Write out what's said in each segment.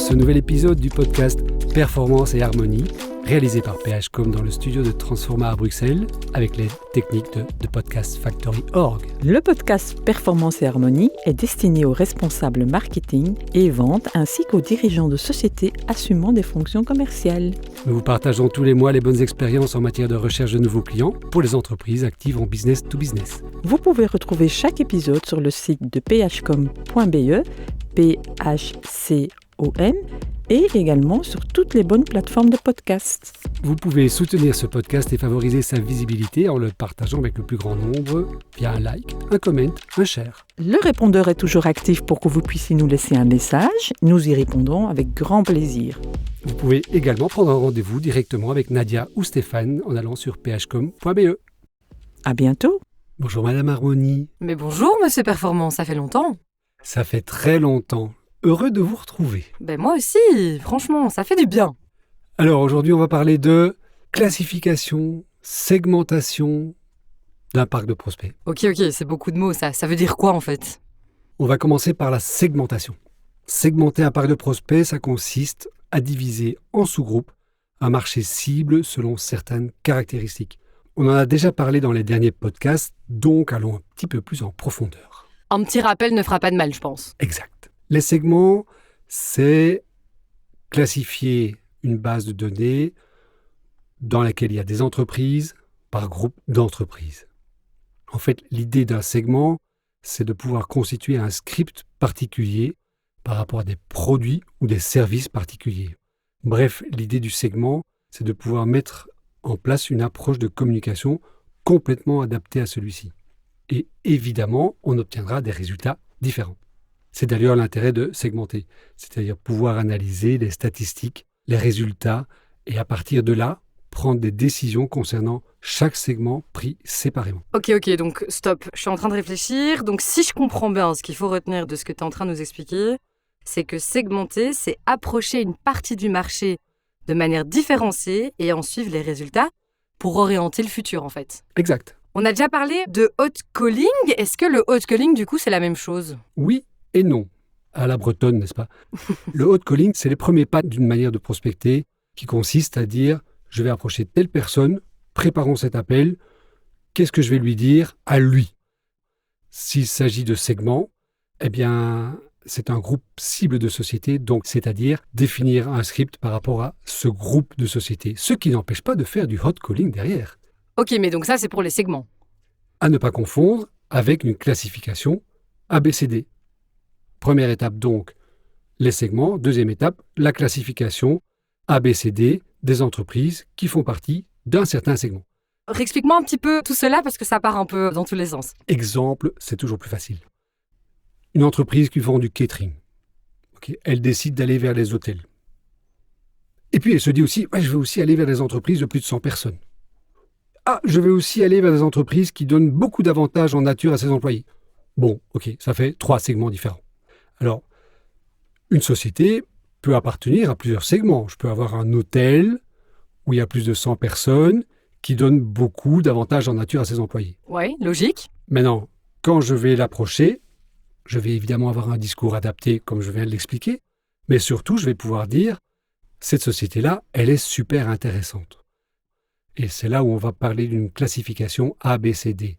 ce nouvel épisode du podcast Performance et Harmonie, réalisé par PHcom dans le studio de Transforma à Bruxelles, avec l'aide technique de Podcast Factory.org. Le podcast Performance et Harmonie est destiné aux responsables marketing et vente ainsi qu'aux dirigeants de sociétés assumant des fonctions commerciales. Nous vous partageons tous les mois les bonnes expériences en matière de recherche de nouveaux clients pour les entreprises actives en business to business. Vous pouvez retrouver chaque épisode sur le site de phcom.be, PHCOM, et également sur toutes les bonnes plateformes de podcast. Vous pouvez soutenir ce podcast et favoriser sa visibilité en le partageant avec le plus grand nombre via un like, un comment, un share. Le répondeur est toujours actif pour que vous puissiez nous laisser un message. Nous y répondrons avec grand plaisir. Vous pouvez également prendre un rendez-vous directement avec Nadia ou Stéphane en allant sur phcom.be. À bientôt. Bonjour Madame Harmonie. Mais bonjour Monsieur Performance, ça fait longtemps. Ça fait très longtemps. Heureux de vous retrouver. Moi aussi, franchement, ça fait du bien. Alors aujourd'hui, on va parler de classification, segmentation d'un parc de prospects. Ok, c'est beaucoup de mots ça. Ça veut dire quoi en fait? On va commencer par la segmentation. Segmenter un parc de prospects, ça consiste à diviser en sous-groupes un marché cible selon certaines caractéristiques. On en a déjà parlé dans les derniers podcasts, donc allons un petit peu plus en profondeur. Un petit rappel ne fera pas de mal, je pense. Exact. Les segments, c'est classifier une base de données dans laquelle il y a des entreprises par groupe d'entreprises. En fait, l'idée d'un segment, c'est de pouvoir constituer un script particulier par rapport à des produits ou des services particuliers. Bref, l'idée du segment, c'est de pouvoir mettre en place une approche de communication complètement adaptée à celui-ci. Et évidemment, on obtiendra des résultats différents. C'est d'ailleurs l'intérêt de segmenter, c'est-à-dire pouvoir analyser les statistiques, les résultats, et à partir de là, prendre des décisions concernant chaque segment pris séparément. Ok, donc stop, je suis en train de réfléchir. Donc si je comprends bien, ce qu'il faut retenir de ce que tu es en train de nous expliquer, c'est que segmenter, c'est approcher une partie du marché de manière différenciée et en suivre les résultats pour orienter le futur en fait. Exact. On a déjà parlé de hot calling. Est-ce que le hot calling, du coup, c'est la même chose? Oui et non. À la bretonne, n'est-ce pas? Le hot calling, c'est les premiers pas d'une manière de prospecter qui consiste à dire « je vais approcher telle personne, préparons cet appel, qu'est-ce que je vais lui dire à lui ?» S'il s'agit de segments, eh bien, c'est un groupe cible de société, donc c'est-à-dire définir un script par rapport à ce groupe de société, ce qui n'empêche pas de faire du hot calling derrière. Ok, mais donc ça, c'est pour les segments. À ne pas confondre avec une classification ABCD. Première étape donc, les segments. Deuxième étape, la classification ABCD des entreprises qui font partie d'un certain segment. Réexplique-moi un petit peu tout cela parce que ça part un peu dans tous les sens. Exemple, c'est toujours plus facile. Une entreprise qui vend du catering. Elle décide d'aller vers les hôtels. Et puis elle se dit aussi, je vais aussi aller vers des entreprises de plus de 100 personnes. Je vais aussi aller vers des entreprises qui donnent beaucoup d'avantages en nature à ses employés. Bon, ça fait 3 segments différents. Alors, une société peut appartenir à plusieurs segments. Je peux avoir un hôtel où il y a plus de 100 personnes qui donnent beaucoup d'avantages en nature à ses employés. Oui, logique. Maintenant, quand je vais l'approcher, je vais évidemment avoir un discours adapté comme je viens de l'expliquer, mais surtout, je vais pouvoir dire « cette société-là, elle est super intéressante ». Et c'est là où on va parler d'une classification ABCD.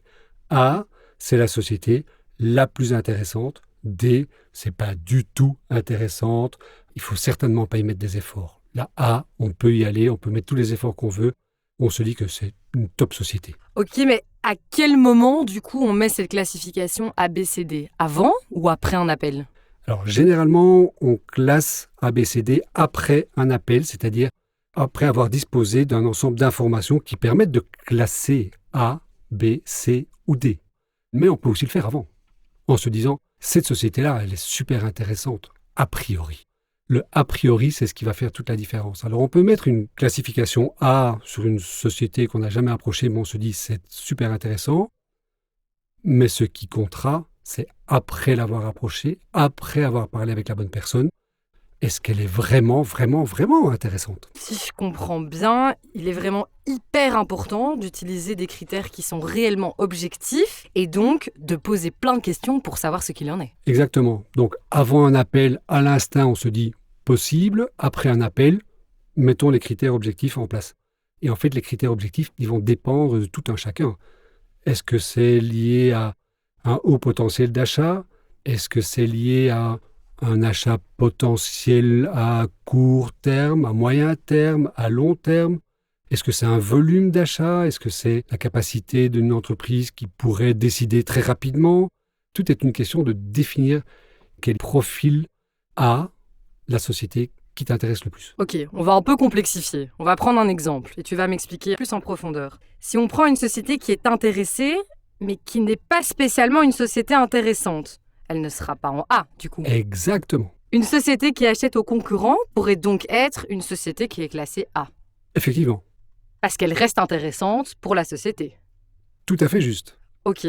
A, c'est la société la plus intéressante. D, c'est pas du tout intéressante. Il faut certainement pas y mettre des efforts. La A, on peut y aller, on peut mettre tous les efforts qu'on veut. On se dit que c'est une top société. Ok, mais à quel moment, du coup, on met cette classification ABCD? Avant ou après un appel? Alors, généralement, on classe ABCD après un appel, c'est-à-dire après avoir disposé d'un ensemble d'informations qui permettent de classer A, B, C ou D. Mais on peut aussi le faire avant, en se disant « cette société-là, elle est super intéressante, a priori ». Le a priori, c'est ce qui va faire toute la différence. Alors, on peut mettre une classification A sur une société qu'on n'a jamais approchée, mais on se dit « c'est super intéressant ». Mais ce qui comptera, c'est après l'avoir approchée, après avoir parlé avec la bonne personne, est-ce qu'elle est vraiment, vraiment, vraiment intéressante? Si je comprends bien, il est vraiment hyper important d'utiliser des critères qui sont réellement objectifs et donc de poser plein de questions pour savoir ce qu'il en est. Exactement. Donc, avant un appel, à l'instinct, on se dit possible, après un appel, mettons les critères objectifs en place. Et en fait, les critères objectifs, ils vont dépendre de tout un chacun. Est-ce que c'est lié à un haut potentiel d'achat? Est-ce que c'est lié à un achat potentiel à court terme, à moyen terme, à long terme? Est-ce que c'est un volume d'achat? Est-ce que c'est la capacité d'une entreprise qui pourrait décider très rapidement? Tout est une question de définir quel profil a la société qui t'intéresse le plus. Ok, on va un peu complexifier. On va prendre un exemple et tu vas m'expliquer plus en profondeur. Si on prend une société qui est intéressée, mais qui n'est pas spécialement une société intéressante, elle ne sera pas en A, du coup. Exactement. Une société qui achète aux concurrents pourrait donc être une société qui est classée A. Effectivement. Parce qu'elle reste intéressante pour la société. Tout à fait juste. Ok.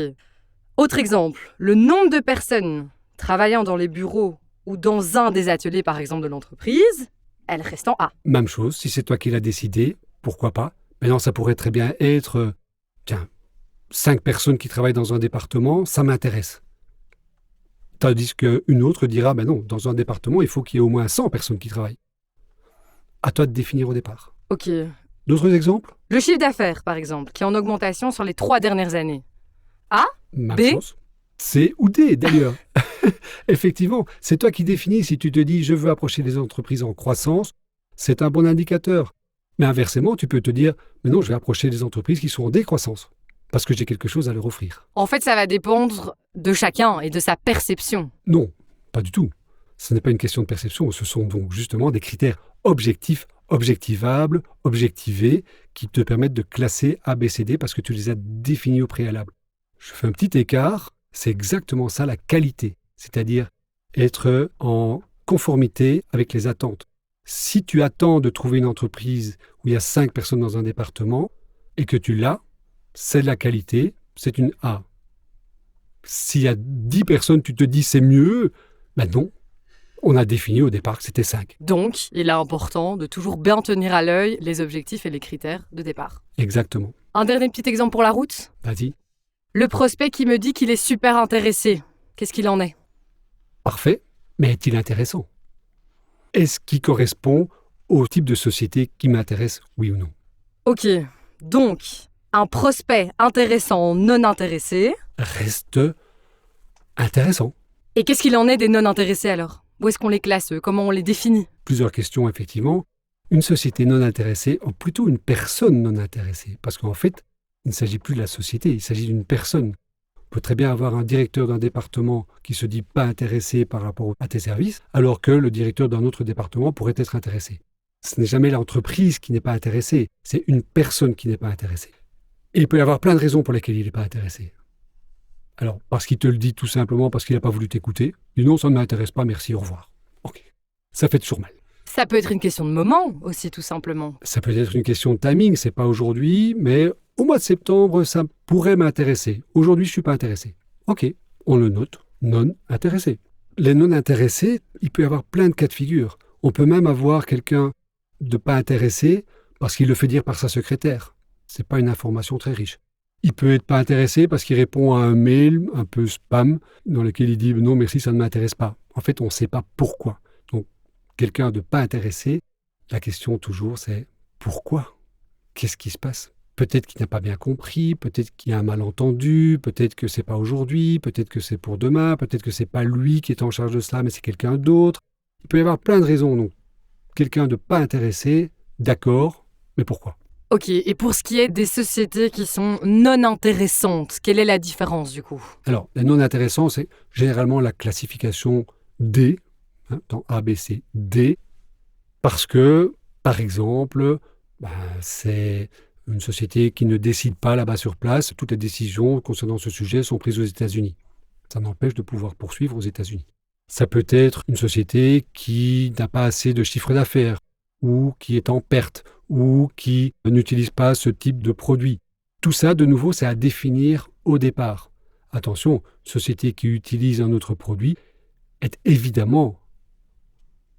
Autre exemple, le nombre de personnes travaillant dans les bureaux ou dans un des ateliers, par exemple, de l'entreprise, elle reste en A. Même chose, si c'est toi qui l'as décidé, pourquoi pas? Maintenant, ça pourrait très bien être, 5 personnes qui travaillent dans un département, ça m'intéresse. Tandis qu'une autre dira, non, dans un département, il faut qu'il y ait au moins 100 personnes qui travaillent. À toi de définir au départ. Ok. D'autres exemples? Le chiffre d'affaires, par exemple, qui est en augmentation sur les 3 dernières années. A, Même B, chose. C ou D, d'ailleurs. Effectivement, c'est toi qui définis. Si tu te dis, je veux approcher les entreprises en croissance, c'est un bon indicateur. Mais inversement, tu peux te dire, mais non, je vais approcher les entreprises qui sont en décroissance, parce que j'ai quelque chose à leur offrir. En fait, ça va dépendre de chacun et de sa perception. Non, pas du tout. Ce n'est pas une question de perception, ce sont donc justement des critères objectifs, objectivables, objectivés, qui te permettent de classer A, B, C, D parce que tu les as définis au préalable. Je fais un petit écart, c'est exactement ça la qualité, c'est-à-dire être en conformité avec les attentes. Si tu attends de trouver une entreprise où il y a 5 personnes dans un département et que tu l'as, c'est de la qualité, c'est une A. S'il y a 10 personnes, tu te dis c'est mieux, non. On a défini au départ que c'était 5. Donc, il est important de toujours bien tenir à l'œil les objectifs et les critères de départ. Exactement. Un dernier petit exemple pour la route. Vas-y. Le prospect qui me dit qu'il est super intéressé. Qu'est-ce qu'il en est? Parfait, mais est-il intéressant? Est-ce qu'il correspond au type de société qui m'intéresse, oui ou non? Ok, donc, un prospect intéressant non intéressé. Reste intéressant. Et qu'est-ce qu'il en est des non intéressés alors? Où est-ce qu'on les classe? Comment on les définit? Plusieurs questions, effectivement. Une société non intéressée, ou plutôt une personne non intéressée, parce qu'en fait, il ne s'agit plus de la société, il s'agit d'une personne. On peut très bien avoir un directeur d'un département qui se dit pas intéressé par rapport à tes services, alors que le directeur d'un autre département pourrait être intéressé. Ce n'est jamais l'entreprise qui n'est pas intéressée, c'est une personne qui n'est pas intéressée. Et il peut y avoir plein de raisons pour lesquelles il n'est pas intéressé. Alors, parce qu'il te le dit tout simplement parce qu'il n'a pas voulu t'écouter, il dit non, ça ne m'intéresse pas, merci, au revoir. Ok. Ça fait toujours mal. Ça peut être une question de moment aussi, tout simplement. Ça peut être une question de timing, c'est pas aujourd'hui, mais au mois de septembre, ça pourrait m'intéresser. Aujourd'hui, je suis pas intéressé. Ok, on le note, non intéressé. Les non intéressés, il peut y avoir plein de cas de figure. On peut même avoir quelqu'un de pas intéressé parce qu'il le fait dire par sa secrétaire. C'est pas une information très riche. Il peut être pas intéressé parce qu'il répond à un mail un peu spam dans lequel il dit non merci, ça ne m'intéresse pas. En fait, on ne sait pas pourquoi. Donc, quelqu'un de pas intéressé, la question toujours c'est pourquoi? Qu'est-ce qui se passe? Peut-être qu'il n'a pas bien compris, peut-être qu'il y a un malentendu, peut-être que c'est pas aujourd'hui, peut-être que c'est pour demain, peut-être que c'est pas lui qui est en charge de cela, mais c'est quelqu'un d'autre. Il peut y avoir plein de raisons. Donc, quelqu'un de pas intéressé, d'accord, mais pourquoi? Ok, et pour ce qui est des sociétés qui sont non intéressantes, quelle est la différence du coup? Alors, les non intéressants, c'est généralement la classification D, dans A, B, C, D, parce que, par exemple, c'est une société qui ne décide pas là-bas sur place. Toutes les décisions concernant ce sujet sont prises aux États-Unis. Ça n'empêche de pouvoir poursuivre aux États-Unis. Ça peut être une société qui n'a pas assez de chiffre d'affaires, ou qui est en perte, ou qui n'utilise pas ce type de produit. Tout ça, de nouveau, c'est à définir au départ. Attention, société qui utilise un autre produit est évidemment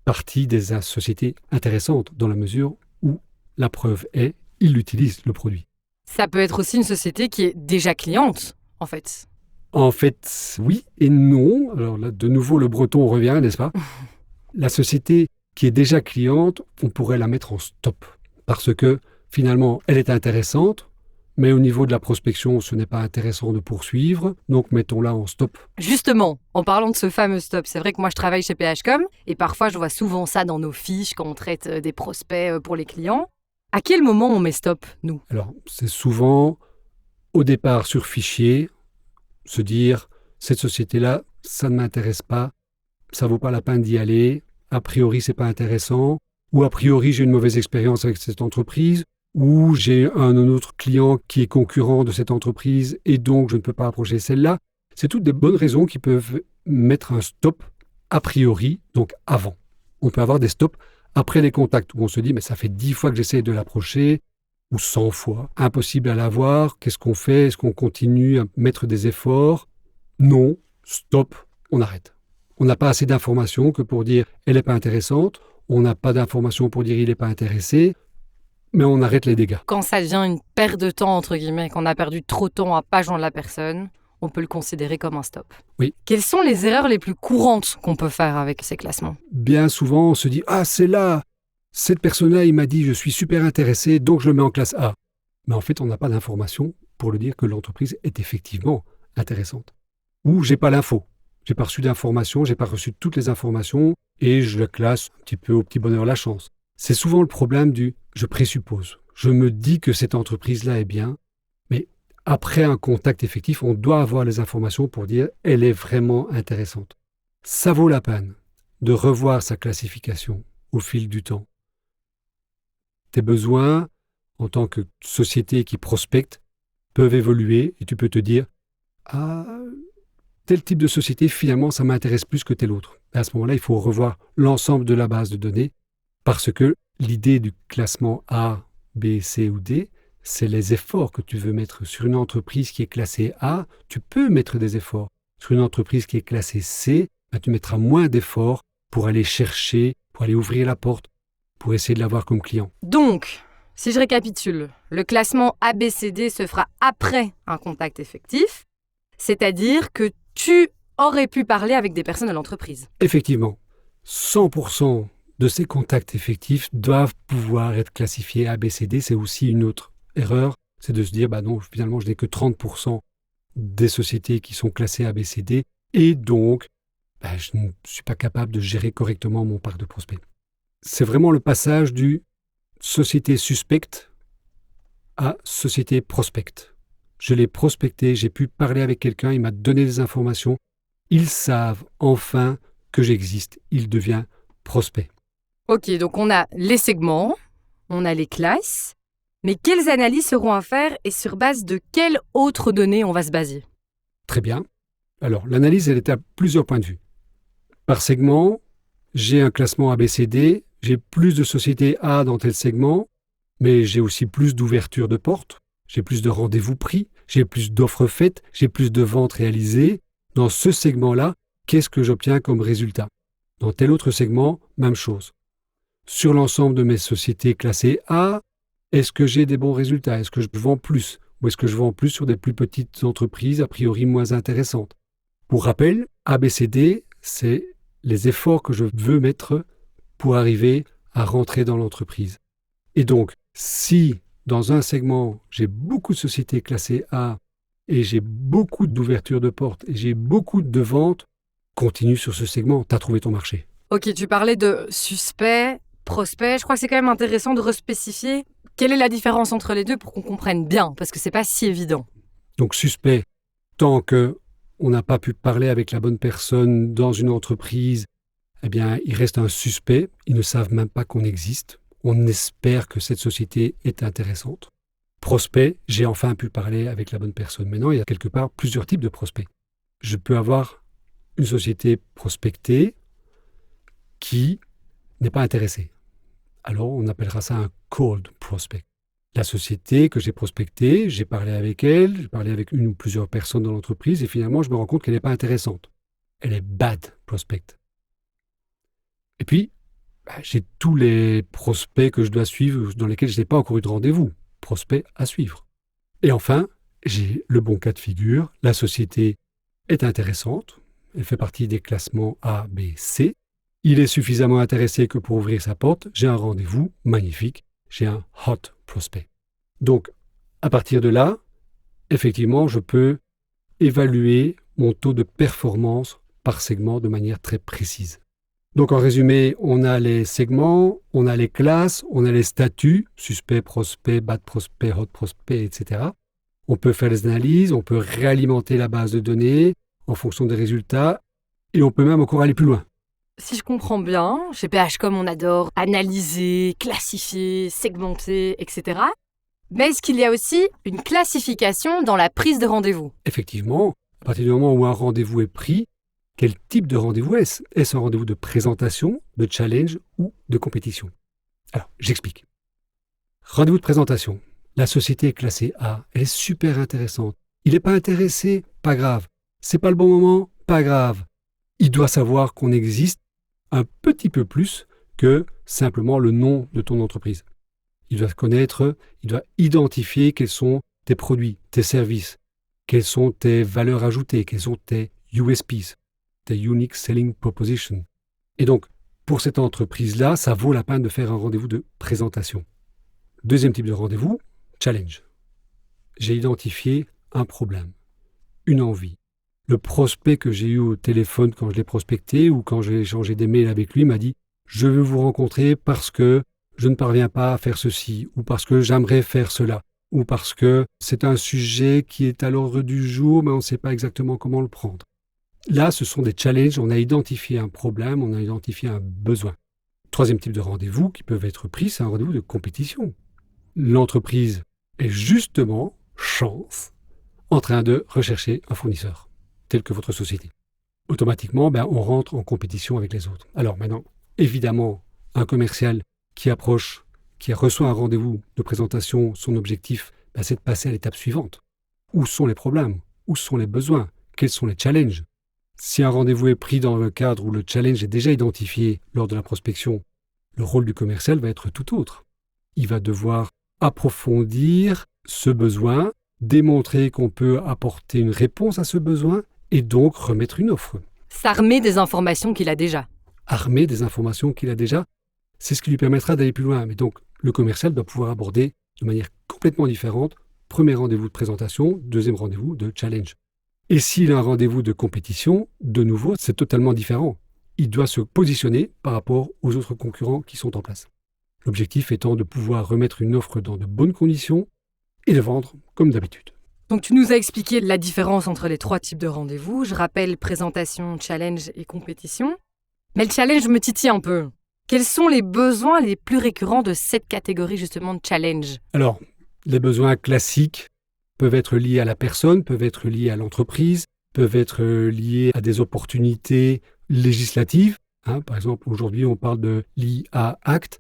partie des sociétés intéressantes dans la mesure où la preuve est, il utilise le produit. Ça peut être aussi une société qui est déjà cliente, en fait. En fait, oui et non. Alors là, de nouveau, le breton revient, n'est-ce pas? La société qui est déjà cliente, on pourrait la mettre en stop. Parce que finalement, elle est intéressante, mais au niveau de la prospection, ce n'est pas intéressant de poursuivre, donc mettons-la en stop. Justement, en parlant de ce fameux stop, c'est vrai que moi je travaille chez PHcom et parfois je vois souvent ça dans nos fiches quand on traite des prospects pour les clients. À quel moment on met stop, nous ? Alors, c'est souvent au départ sur fichier, se dire cette société-là, ça ne m'intéresse pas, ça vaut pas la peine d'y aller, a priori c'est pas intéressant, ou a priori j'ai une mauvaise expérience avec cette entreprise, ou j'ai un autre client qui est concurrent de cette entreprise et donc je ne peux pas approcher celle-là. C'est toutes des bonnes raisons qui peuvent mettre un stop a priori, donc avant. On peut avoir des stops après les contacts où on se dit mais ça fait 10 fois que j'essaie de l'approcher, ou 100 fois, impossible à l'avoir, qu'est-ce qu'on fait ? Est-ce qu'on continue à mettre des efforts ? Non, stop, on arrête. On n'a pas assez d'informations que pour dire elle n'est pas intéressante, on n'a pas d'informations pour dire il n'est pas intéressé, mais on arrête les dégâts. Quand ça devient une perte de temps, entre guillemets, qu'on a perdu trop de temps à pas joindre la personne, on peut le considérer comme un stop. Oui. Quelles sont les erreurs les plus courantes qu'on peut faire avec ces classements ? Bien souvent, on se dit « Ah, c'est là, cette personne-là, il m'a dit je suis super intéressé, donc je le mets en classe A. » Mais en fait, on n'a pas d'information pour le dire que l'entreprise est effectivement intéressante. Ou j'ai pas l'info. J'ai pas reçu d'informations, j'ai pas reçu toutes les informations et je la classe un petit peu au petit bonheur la chance. C'est souvent le problème du « je présuppose ». Je me dis que cette entreprise-là est bien, mais après un contact effectif, on doit avoir les informations pour dire « elle est vraiment intéressante ». Ça vaut la peine de revoir sa classification au fil du temps. Tes besoins, en tant que société qui prospecte, peuvent évoluer et tu peux te dire « ah, tel type de société, finalement, ça m'intéresse plus que tel autre ». À ce moment-là, il faut revoir l'ensemble de la base de données parce que l'idée du classement A, B, C ou D, c'est les efforts que tu veux mettre. Sur une entreprise qui est classée A, tu peux mettre des efforts. Sur une entreprise qui est classée C, tu mettras moins d'efforts pour aller chercher, pour aller ouvrir la porte, pour essayer de l'avoir comme client. Donc, si je récapitule, le classement ABCD se fera après un contact effectif, c'est-à-dire que tu aurais pu parler avec des personnes de l'entreprise. Effectivement, 100% de ces contacts effectifs doivent pouvoir être classifiés ABCD. C'est aussi une autre erreur, c'est de se dire non, finalement, je n'ai que 30% des sociétés qui sont classées ABCD et donc, je ne suis pas capable de gérer correctement mon parc de prospects. C'est vraiment le passage du société suspecte à société prospecte. Je l'ai prospecté, j'ai pu parler avec quelqu'un, il m'a donné des informations. Ils savent enfin que j'existe. Il devient prospect. Ok, donc on a les segments, on a les classes, mais quelles analyses seront à faire et sur base de quelles autres données on va se baser ? Très bien. Alors, l'analyse, elle est à plusieurs points de vue. Par segment, j'ai un classement ABCD, j'ai plus de sociétés A dans tel segment, mais j'ai aussi plus d'ouverture de portes, j'ai plus de rendez-vous pris, j'ai plus d'offres faites, j'ai plus de ventes réalisées. Dans ce segment-là, qu'est-ce que j'obtiens comme résultat ? Dans tel autre segment, même chose. Sur l'ensemble de mes sociétés classées A, est-ce que j'ai des bons résultats ? Est-ce que je vends plus ? Ou est-ce que je vends plus sur des plus petites entreprises a priori moins intéressantes ? Pour rappel, ABCD, c'est les efforts que je veux mettre pour arriver à rentrer dans l'entreprise. Et donc, si dans un segment, j'ai beaucoup de sociétés classées A et j'ai beaucoup d'ouverture de portes et j'ai beaucoup de ventes, continue sur ce segment, tu as trouvé ton marché. Ok, tu parlais de suspect, prospect. Je crois que c'est quand même intéressant de respécifier quelle est la différence entre les deux pour qu'on comprenne bien, parce que c'est pas si évident. Donc suspect, tant qu'on n'a pas pu parler avec la bonne personne dans une entreprise, il reste un suspect. Ils ne savent même pas qu'on existe. On espère que cette société est intéressante. Prospect, j'ai enfin pu parler avec la bonne personne. Maintenant, il y a quelque part plusieurs types de prospects. Je peux avoir une société prospectée qui n'est pas intéressée. Alors, on appellera ça un cold prospect. La société que j'ai prospectée, j'ai parlé avec elle, j'ai parlé avec une ou plusieurs personnes dans l'entreprise et finalement, je me rends compte qu'elle n'est pas intéressante. Elle est bad prospect. Et puis, j'ai tous les prospects que je dois suivre dans lesquels je n'ai pas encore eu de rendez-vous. Prospects à suivre. Et enfin, j'ai le bon cas de figure. La société est intéressante. Elle fait partie des classements A, B, C. Il est suffisamment intéressé que pour ouvrir sa porte, j'ai un rendez-vous magnifique, j'ai un hot prospect. Donc, à partir de là, effectivement, je peux évaluer mon taux de performance par segment de manière très précise. Donc, en résumé, on a les segments, on a les classes, on a les statuts, suspect, prospect, bad prospect, hot prospect, etc. On peut faire des analyses, on peut réalimenter la base de données en fonction des résultats et on peut même encore aller plus loin. Si je comprends bien, chez PHcom, on adore analyser, classifier, segmenter, etc. Mais est-ce qu'il y a aussi une classification dans la prise de rendez-vous ? Effectivement, à partir du moment où un rendez-vous est pris, quel type de rendez-vous est-ce ? Est-ce un rendez-vous de présentation, de challenge ou de compétition ? Alors, j'explique. Rendez-vous de présentation. La société est classée A. Elle est super intéressante. Il n'est pas intéressé, pas grave. C'est pas le bon moment, pas grave. Il doit savoir qu'on existe un petit peu plus que simplement le nom de ton entreprise. Il doit connaître, il doit identifier quels sont tes produits, tes services, quelles sont tes valeurs ajoutées, quels sont tes USPs, tes Unique Selling Proposition. Et donc, pour cette entreprise-là, ça vaut la peine de faire un rendez-vous de présentation. Deuxième type de rendez-vous, challenge. J'ai identifié un problème, une envie. Le prospect que j'ai eu au téléphone quand je l'ai prospecté ou quand j'ai échangé des mails avec lui m'a dit « Je veux vous rencontrer parce que je ne parviens pas à faire ceci ou parce que j'aimerais faire cela ou parce que c'est un sujet qui est à l'ordre du jour mais on ne sait pas exactement comment le prendre. » Là, ce sont des challenges. On a identifié un problème, on a identifié un besoin. Troisième type de rendez-vous qui peuvent être pris, c'est un rendez-vous de compétition. L'entreprise est justement, chance, en train de rechercher un fournisseur tel que votre société. Automatiquement, on rentre en compétition avec les autres. Alors maintenant, évidemment, un commercial qui approche, qui reçoit un rendez-vous de présentation, son objectif, c'est de passer à l'étape suivante. Où sont les problèmes ? Où sont les besoins ? Quels sont les challenges ? Si un rendez-vous est pris dans le cadre où le challenge est déjà identifié lors de la prospection, le rôle du commercial va être tout autre. Il va devoir approfondir ce besoin, démontrer qu'on peut apporter une réponse à ce besoin et donc remettre une offre. S'armer des informations qu'il a déjà. Armer des informations qu'il a déjà, c'est ce qui lui permettra d'aller plus loin. Mais donc, le commercial doit pouvoir aborder de manière complètement différente. Premier rendez-vous de présentation, deuxième rendez-vous de challenge. Et s'il a un rendez-vous de compétition, de nouveau, c'est totalement différent. Il doit se positionner par rapport aux autres concurrents qui sont en place. L'objectif étant de pouvoir remettre une offre dans de bonnes conditions et de vendre comme d'habitude. Donc tu nous as expliqué la différence entre les 3 types de rendez-vous. Je rappelle présentation, challenge et compétition. Mais le challenge me titille un peu. Quels sont les besoins les plus récurrents de cette catégorie justement de challenge ? Alors, les besoins classiques peuvent être liés à la personne, peuvent être liés à l'entreprise, peuvent être liés à des opportunités législatives. Par exemple, aujourd'hui, on parle de l'IA Act.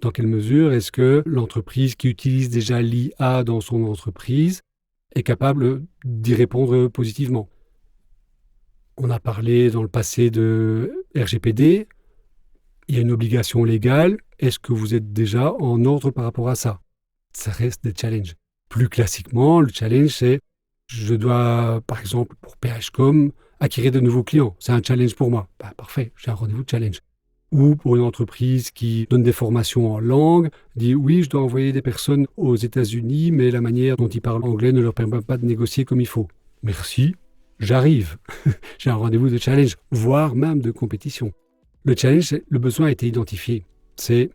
Dans quelle mesure est-ce que l'entreprise qui utilise déjà l'IA dans son entreprise est capable d'y répondre positivement ? On a parlé dans le passé de RGPD. Il y a une obligation légale. Est-ce que vous êtes déjà en ordre par rapport à ça ? Ça reste des challenges. Plus classiquement, le challenge, c'est je dois, par exemple, pour PHcom, acquérir de nouveaux clients. C'est un challenge pour moi. Parfait, j'ai un rendez-vous de challenge. Ou pour une entreprise qui donne des formations en langue, dit oui, je dois envoyer des personnes aux États-Unis, mais la manière dont ils parlent anglais ne leur permet pas de négocier comme il faut. Merci, j'arrive. J'ai un rendez-vous de challenge, voire même de compétition. Le challenge, le besoin a été identifié. C'est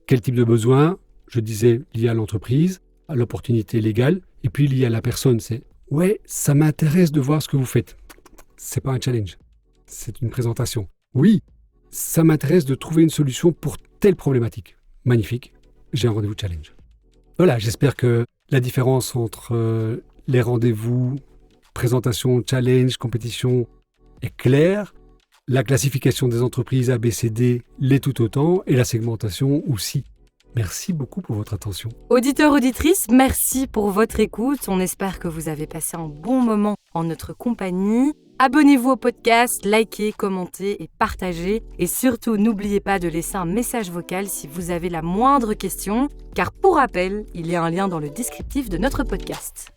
quel type de besoin, je disais, lié à l'entreprise, à l'opportunité légale, et puis lié à la personne. C'est ouais, ça m'intéresse de voir ce que vous faites. C'est pas un challenge, c'est une présentation. Oui, ça m'intéresse de trouver une solution pour telle problématique. Magnifique, j'ai un rendez-vous challenge. Voilà, j'espère que la différence entre les rendez-vous, présentation, challenge, compétition est claire. La classification des entreprises ABCD l'est tout autant et la segmentation aussi. Merci beaucoup pour votre attention. Auditeurs, auditrices, merci pour votre écoute. On espère que vous avez passé un bon moment en notre compagnie. Abonnez-vous au podcast, likez, commentez et partagez. Et surtout, n'oubliez pas de laisser un message vocal si vous avez la moindre question, car pour rappel, il y a un lien dans le descriptif de notre podcast.